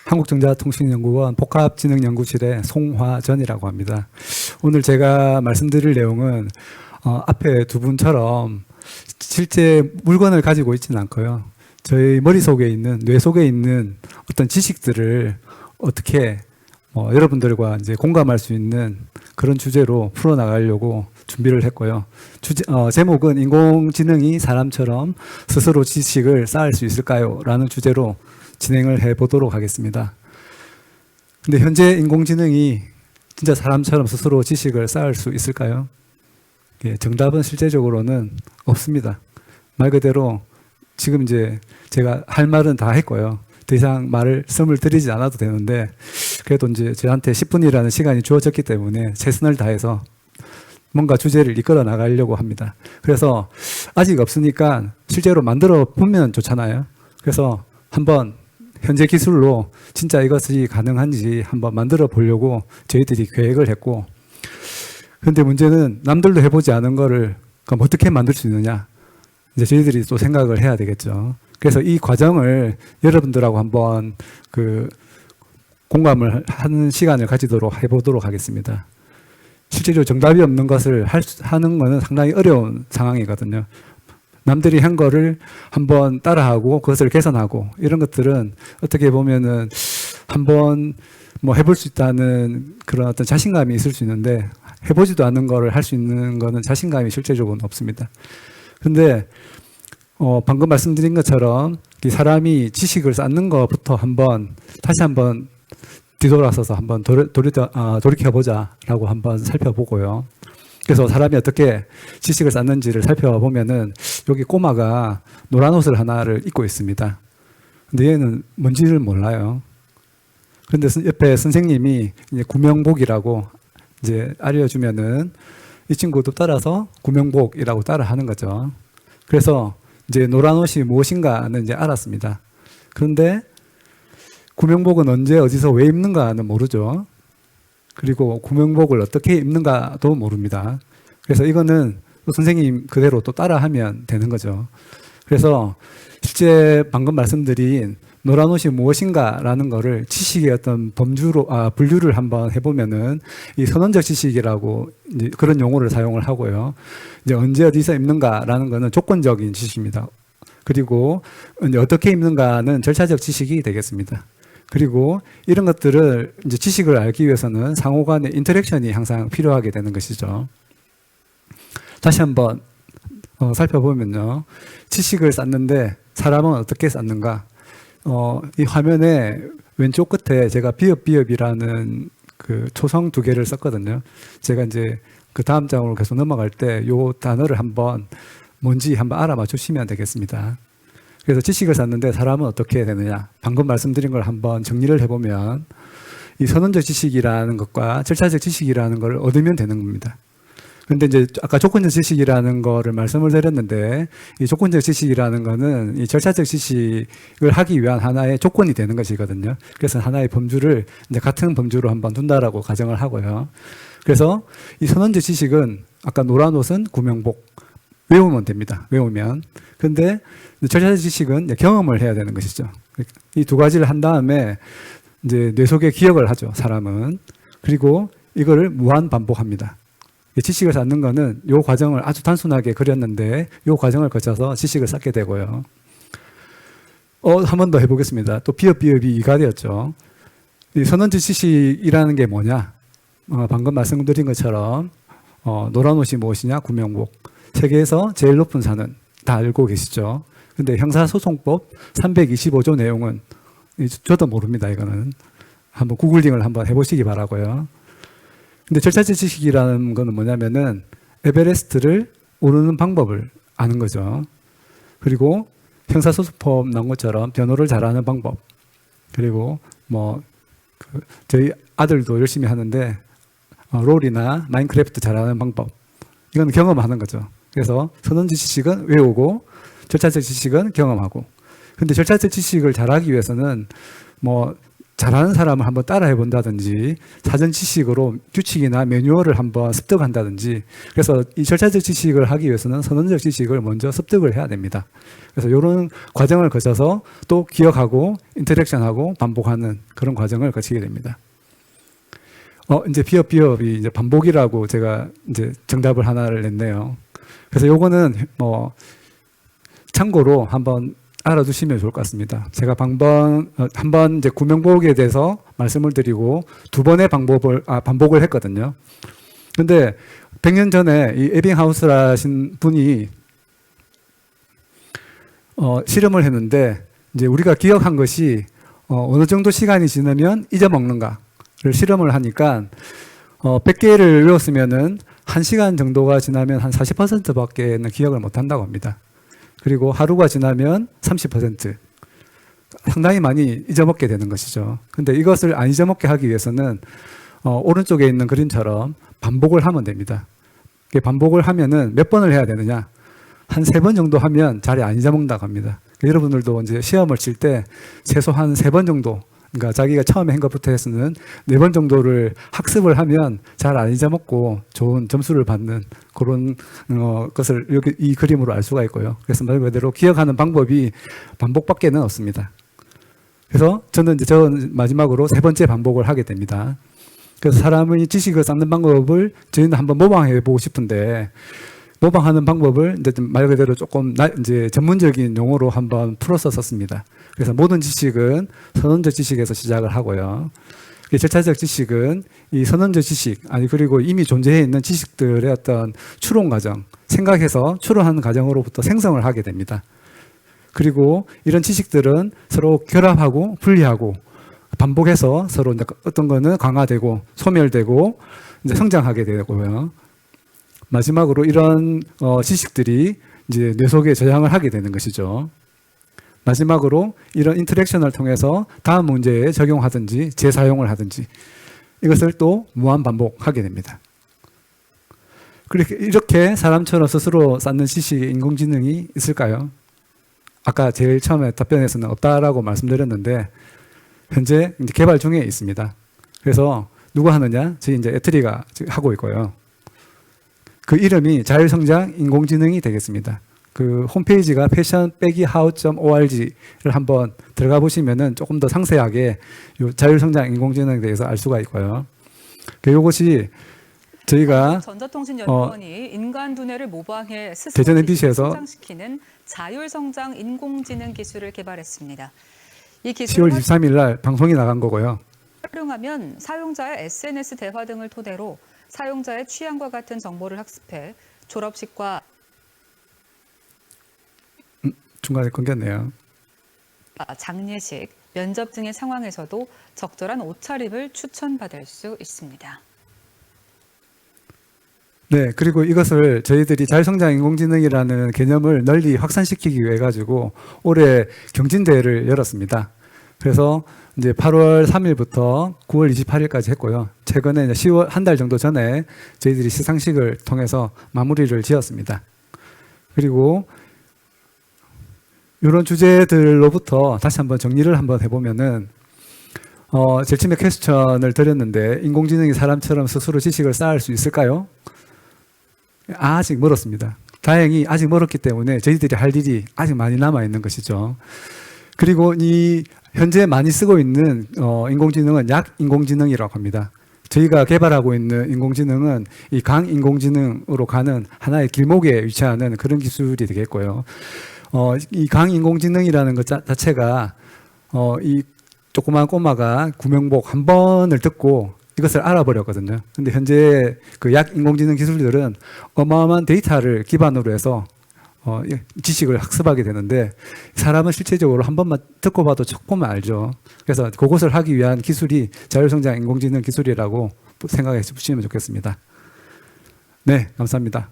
한국전자통신연구원 복합진흥연구실의 송화전이라고 합니다. 오늘 제가 말씀드릴 내용은 앞에 두 분처럼 실제 물건을 가지고 있지는 않고요. 저희 머릿속에 있는, 뇌 속에 있는 어떤 지식들을 어떻게 여러분들과 이제 공감할 수 있는 그런 주제로 풀어나가려고 준비를 했고요. 제목은 인공지능이 사람처럼 스스로 지식을 쌓을 수 있을까요? 라는 주제로 진행을 해보도록 하겠습니다. 근데 현재 인공지능이 진짜 사람처럼 스스로 지식을 쌓을 수 있을까요? 예, 정답은 실제적으로는 없습니다. 말 그대로 지금 이제 제가 할 말은 다 했고요. 더 이상 말씀을 드리지 않아도 되는데, 그래도 이제 저한테 10분이라는 시간이 주어졌기 때문에 최선을 다해서 뭔가 주제를 이끌어 나가려고 합니다. 그래서 아직 없으니까 실제로 만들어 보면 좋잖아요. 그래서 한번 현재 기술로 진짜 이것이 가능한지 한번 만들어 보려고 저희들이 계획을 했고, 근데 문제는 남들도 해보지 않은 거를 그럼 어떻게 만들 수 있느냐, 이제 저희들이 또 생각을 해야 되겠죠. 그래서 이 과정을 여러분들하고 한번 공감을 하는 시간을 가지도록 해보도록 하겠습니다. 실제로 정답이 없는 것을 하는 것은 상당히 어려운 상황이거든요. 남들이 한 거를 한번 따라하고 그것을 개선하고 이런 것들은 어떻게 보면은 한번 해볼 수 있다는 그런 어떤 자신감이 있을 수 있는데, 해보지도 않은 거를 할 수 있는 거는 자신감이 실제적으로는 없습니다. 근데 방금 말씀드린 것처럼 이 사람이 지식을 쌓는 것부터 다시 한번 뒤돌아서서 한번 돌이켜보자라고 한번 살펴보고요. 그래서 사람이 어떻게 지식을 쌓는지를 살펴보면은 여기 꼬마가 노란 옷을 하나를 입고 있습니다. 근데 얘는 뭔지를 몰라요. 그런데 옆에 선생님이 이제 구명복이라고 이제 알려주면은 이 친구도 따라서 구명복이라고 따라 하는 거죠. 그래서 이제 노란 옷이 무엇인가는 이제 알았습니다. 그런데 구명복은 언제 어디서 왜 입는가는 모르죠. 그리고 구명복을 어떻게 입는가도 모릅니다. 그래서 이거는 또 선생님 그대로 또 따라하면 되는 거죠. 그래서 실제 방금 말씀드린 노란 옷이 무엇인가라는 거를 지식의 어떤 분류를 한번 해보면은 이 선언적 지식이라고 이제 그런 용어를 사용을 하고요. 이제 언제 어디서 입는가라는 거는 조건적인 지식입니다. 그리고 이제 어떻게 입는가는 절차적 지식이 되겠습니다. 그리고 이런 것들을 이제 지식을 알기 위해서는 상호 간의 인터랙션이 항상 필요하게 되는 것이죠. 다시 한번 살펴보면요. 지식을 쌓는데 사람은 어떻게 쌓는가? 이 화면에 왼쪽 끝에 제가 비읍이라는 그 초성 2개를 썼거든요. 제가 이제 그 다음 장으로 계속 넘어갈 때 이 단어를 뭔지 한번 알아봐 주시면 되겠습니다. 그래서 지식을 쌓는데 사람은 어떻게 되느냐? 방금 말씀드린 걸 한번 정리를 해보면 이 선언적 지식이라는 것과 절차적 지식이라는 걸 얻으면 되는 겁니다. 근데 이제 아까 조건적 지식이라는 거를 말씀을 드렸는데, 이 조건적 지식이라는 거는 이 절차적 지식을 하기 위한 하나의 조건이 되는 것이거든요. 그래서 하나의 범주를 이제 같은 범주로 한번 둔다라고 가정을 하고요. 그래서 이 선언적 지식은 아까 노란 옷은 구명복, 외우면 됩니다. 외우면. 근데 절차적 지식은 경험을 해야 되는 것이죠. 이 두 가지를 한 다음에 이제 뇌 속에 기억을 하죠, 사람은. 그리고 이거를 무한 반복합니다. 지식을 쌓는 거는 이 과정을 아주 단순하게 그렸는데 이 과정을 거쳐서 지식을 쌓게 되고요. 한 번 더 해보겠습니다. 또 비읍이 2가 되었죠. 이 선언적 지식이라는 게 뭐냐? 방금 말씀드린 것처럼 노란 옷이 무엇이냐? 구명복. 세계에서 제일 높은 산은 다 알고 계시죠? 근데 형사소송법 325조 내용은 저도 모릅니다. 이거는 한번 구글링을 한번 해보시기 바라고요. 근데 절차적 지식이라는 거는 뭐냐면은 에베레스트를 오르는 방법을 아는 거죠. 그리고 형사소송법 나온 것처럼 변호를 잘하는 방법. 그리고 저희 아들도 열심히 하는데 롤이나 마인크래프트 잘하는 방법. 이건 경험하는 거죠. 그래서 선언적 지식은 외우고 절차적 지식은 경험하고. 근데 절차적 지식을 잘하기 위해서는 잘하는 사람을 한번 따라해 본다든지 사전 지식으로 규칙이나 매뉴얼을 한번 습득한다든지 그래서 이 절차적 지식을 하기 위해서는 선언적 지식을 먼저 습득을 해야 됩니다. 그래서 이런 과정을 거쳐서 또 기억하고 인터랙션하고 반복하는 그런 과정을 거치게 됩니다. 이제 비업이 이제 반복이라고 제가 이제 정답을 하나를 냈네요. 그래서 요거는 뭐 참고로 한번 알아두시면 좋을 것 같습니다. 제가 한번 이제 구명복에 대해서 말씀을 드리고 두 번의 반복을 했거든요. 근데 100년 전에 이 에빙하우스라신 분이 실험을 했는데 이제 우리가 기억한 것이 어느 정도 시간이 지나면 잊어먹는가를 실험을 하니까 100개를 외웠으면은 1시간 정도가 지나면 한 40%밖에는 기억을 못 한다고 합니다. 그리고 하루가 지나면 30%. 상당히 많이 잊어먹게 되는 것이죠. 근데 이것을 안 잊어먹게 하기 위해서는 오른쪽에 있는 그림처럼 반복을 하면 됩니다. 반복을 하면은 몇 번을 해야 되느냐? 한 3번 정도 하면 잘 안 잊어먹는다고 합니다. 여러분들도 이제 시험을 칠 때 최소한 3번 정도, 그러니까 자기가 처음에 한 것부터 해서는 4번 정도를 학습을 하면 잘 안 잊어먹고 좋은 점수를 받는 그런 것을 여기 이 그림으로 알 수가 있고요. 그래서 말 그대로 기억하는 방법이 반복밖에는 없습니다. 그래서 저는 마지막으로 3번째 반복을 하게 됩니다. 그래서 사람의 지식을 쌓는 방법을 저희는 한번 모방해 보고 싶은데 모방하는 방법을 이제 말 그대로 조금 이제 전문적인 용어로 한번 풀어서 썼습니다. 그래서 모든 지식은 선언적 지식에서 시작을 하고요. 절차적 지식은 이 선언적 지식, 그리고 이미 존재해 있는 지식들의 어떤 추론 과정, 생각해서 추론하는 과정으로부터 생성을 하게 됩니다. 그리고 이런 지식들은 서로 결합하고 분리하고 반복해서 서로 이제 어떤 거는 강화되고 소멸되고 이제 성장하게 되고요. 마지막으로 이런 지식들이 이제 뇌 속에 저장을 하게 되는 것이죠. 마지막으로 이런 인터랙션을 통해서 다음 문제에 적용하든지 재사용을 하든지 이것을 또 무한 반복하게 됩니다. 이렇게 사람처럼 스스로 쌓는 지식의 인공지능이 있을까요? 아까 제일 처음에 답변에서는 없다라고 말씀드렸는데 현재 이제 개발 중에 있습니다. 그래서 누가 하느냐? 저희 이제 애트리가 하고 있고요. 그 이름이 자율성장 인공지능이 되겠습니다. 그 홈페이지가 passion-how.org를 한번 들어가 보시면은 조금 더 상세하게 이 자율성장 인공지능에 대해서 알 수가 있고요. 이것이 저희가 전자통신연구원이 인간 두뇌를 모방해 스스로 대전 MBC에서 성장시키는 자율성장 인공지능 기술을 개발했습니다. 이 10월 23일 날 방송이 나간 거고요. 활용하면 사용자의 SNS 대화 등을 토대로 사용자의 취향과 같은 정보를 학습해 졸업식과 중간에 끊겼네요. 장례식, 면접 등의 상황에서도 적절한 옷차림을 추천받을 수 있습니다. 네, 그리고 이것을 저희들이 자율성장 인공지능이라는 개념을 널리 확산시키기 위해 가지고 올해 경진대회를 열었습니다. 그래서 이제 8월 3일부터 9월 28일까지 했고요. 최근에 10월 한 달 정도 전에 저희들이 시상식을 통해서 마무리를 지었습니다. 그리고 이런 주제들로부터 다시 한번 정리를 한번 해보면은 제일 처음에 퀘스천을 드렸는데 인공지능이 사람처럼 스스로 지식을 쌓을 수 있을까요? 아직 멀었습니다. 다행히 아직 멀었기 때문에 저희들이 할 일이 아직 많이 남아 있는 것이죠. 그리고 이 현재 많이 쓰고 있는 인공지능은 약 인공지능이라고 합니다. 저희가 개발하고 있는 인공지능은 이 강 인공지능으로 가는 하나의 길목에 위치하는 그런 기술이 되겠고요. 이 강 인공지능이라는 것 자체가 이 조그만 꼬마가 구명복 한 번을 듣고 이것을 알아버렸거든요. 근데 현재 그 약 인공지능 기술들은 어마어마한 데이터를 기반으로 해서 지식을 학습하게 되는데 사람은 실제적으로 한 번만 듣고 봐도 척 보면 알죠. 그래서 그것을 하기 위한 기술이 자율성장 인공지능 기술이라고 생각해 주시면 좋겠습니다. 네, 감사합니다.